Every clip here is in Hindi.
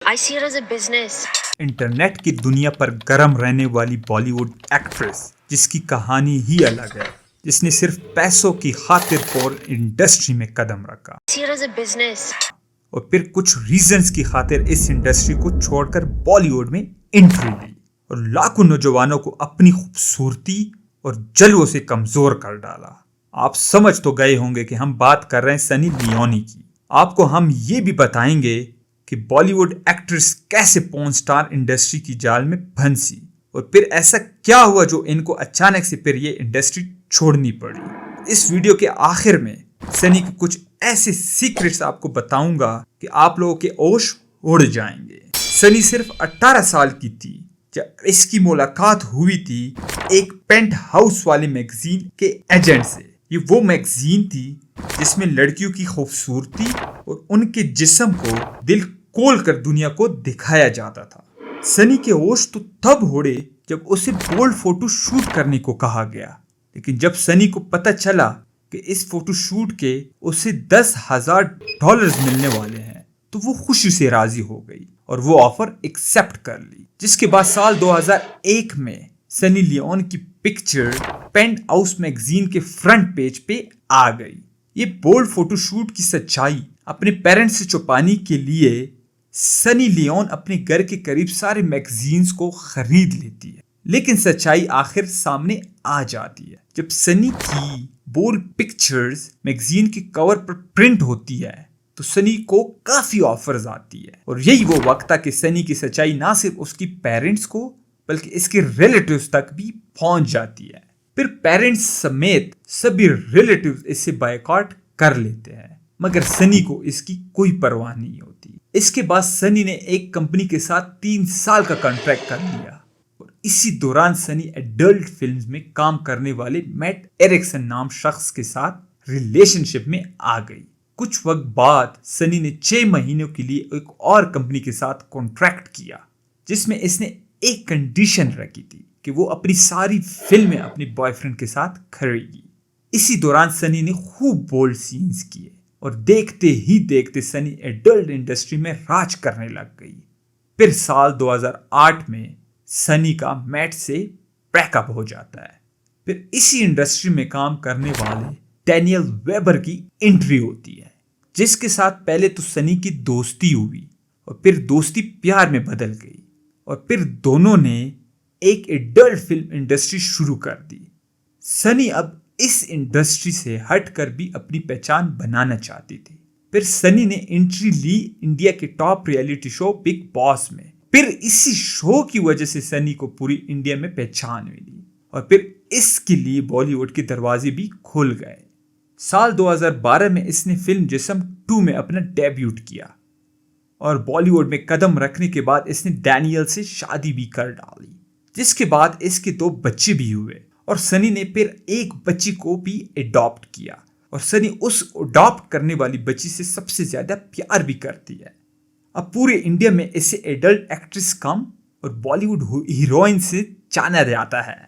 I see it as a business. Internet की दुनिया पर गर्म रहने वाली बॉलीवुड एक्ट्रेस जिसकी कहानी ही अलग है, जिसने सिर्फ पैसों की खातिर और इंडस्ट्री में कदम रखा I see it as a business. और फिर कुछ रीजंस की खातिर इस इंडस्ट्री को छोड़कर बॉलीवुड में एंट्री ली और लाखों नौजवानों को अपनी खूबसूरती और जलवों से कमजोर कर डाला। आप समझ तो गए होंगे कि हम बात कर रहे हैं सनी लियोनी की। आपको हम ये भी बताएंगे कि बॉलीवुड एक्ट्रेस कैसे पॉर्न स्टार इंडस्ट्री की जाल में फंसी और फिर ऐसा क्या हुआ जो इनको अचानक से फिर ये इंडस्ट्री छोड़नी पड़ी। इस वीडियो के आखिर में सनी के कुछ ऐसे सीक्रेट्स आपको बताऊंगा कि आप लोगों के होश उड़ जाएंगे। सनी सिर्फ 18 साल की थी जब इसकी मुलाकात हुई थी एक पेंट हाउस वाले मैगजीन के एजेंट से। ये वो मैगजीन थी जिसमें लड़कियों की खूबसूरती और उनके जिस्म को दिल खोल कर दुनिया को दिखाया जाता था। सनी के होश तो तब उड़े जब उसे बोल्ड फोटो शूट करने को कहा गया, लेकिन जब सनी को पता चला कि इस फोटो शूट के उसे $10,000 मिलने वाले हैं तो वो खुशी से राजी हो गई और वो ऑफर एक्सेप्ट कर ली। जिसके बाद साल 2001 में सनी लियोन की पिक्चर पेंट हाउस मैगजीन के फ्रंट पेज पे आ गई। ये बोल्ड फोटोशूट की सच्चाई अपने पेरेंट्स से छुपाने के लिए सनी लियोन अपने घर के करीब सारे मैगजीन्स को खरीद लेती है, लेकिन सच्चाई आखिर सामने आ जाती है जब सनी की बोल्ड पिक्चर्स मैगजीन के कवर पर प्रिंट होती है तो सनी को काफी ऑफर्स आती है और यही वो वक्त था कि सनी की सच्चाई ना सिर्फ उसकी पेरेंट्स को बल्कि इसके रिलेटिव्स तक भी पहुंच जाती है। फिर पेरेंट्स समेत सभी रिलेटिव्स इसे बायकॉट कर लेते हैं, मगर सनी को इसकी कोई परवाह नहीं होती। इसके बाद सनी ने एक कंपनी के साथ 3 साल का कॉन्ट्रैक्ट कर लिया और इसी दौरान सनी एडल्ट फिल्म्स में काम करने वाले मैट एरिक्सन नाम शख्स के साथ रिलेशनशिप में आ गई। कुछ वक्त बाद सनी ने 6 महीनों के लिए एक और कंपनी के साथ कॉन्ट्रैक्ट किया जिसमें इसने एक कंडीशन रखी थी कि वो अपनी सारी फिल्में अपने बॉयफ्रेंड के साथ करेगी। इसी दौरान सनी ने खूब बोल्ड सीन्स किए और देखते ही देखते सनी एडल्ट इंडस्ट्री में राज करने लग गई। फिर साल 2008 में सनी का मैट से ब्रेकअप हो जाता है। फिर इसी इंडस्ट्री में काम करने वाले डैनियल वेबर की एंट्री होती है, जिसके साथ पहले तो सनी की दोस्ती हुई और फिर दोस्ती प्यार में बदल गई और फिर दोनों ने एक एडल्ट फिल्म इंडस्ट्री शुरू कर दी। सनी अब इस इंडस्ट्री से हटकर भी अपनी पहचान बनाना चाहती थी। फिर सनी ने एंट्री ली इंडिया के top reality show big boss में। फिर इसी शो की वजह से सनी को पूरी इंडिया में पहचान मिली और फिर इसके लिए बॉलीवुड के दरवाजे भी खुल गए। साल 2012 में इसने फिल्म जिस्म 2 में अपना डेब्यूट किया और बॉलीवुड में कदम रखने के बाद इसने डैनियल से शादी भी कर डाली, जिसके बाद इसके 2 बच्चे भी हुए और सनी ने फिर एक बच्ची को भी अडॉप्ट किया और सनी उस अडॉप्ट करने वाली बच्ची से सबसे ज्यादा प्यार भी करती है। अब पूरे इंडिया में इसे एडल्ट एक्ट्रेस कम और बॉलीवुड हीरोइन से जाना जाता है।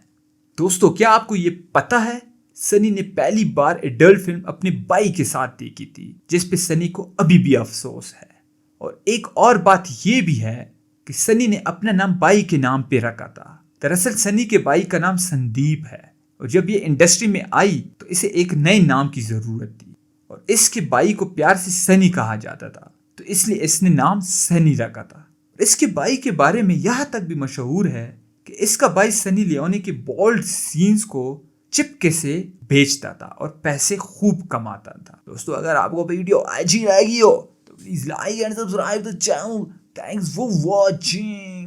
दोस्तों, क्या आपको ये पता है सनी ने पहली बार एडल्ट फिल्म अपने भाई के साथ देखी थी, जिसपे सनी को अभी भी अफसोस है। और एक और बात ये भी है कि सनी ने अपना नाम भाई के नाम पे रखा था। दरअसल सनी के भाई का नाम संदीप है और जब ये इंडस्ट्री में आई तो इसे एक नए नाम की जरूरत थी और इसके भाई को प्यार से सनी कहा जाता था, तो इसलिए इसने नाम सनी रखा था। इसके भाई के बारे में यहाँ तक भी मशहूर है कि इसका भाई सनी लियोनी के बोल्ड सीन्स को चिपके से बेचता था और पैसे खूब कमाता था। दोस्तों, अगर आपको वीडियो अच्छी लगी हो तो please like and subscribe the channel. Thanks for watching.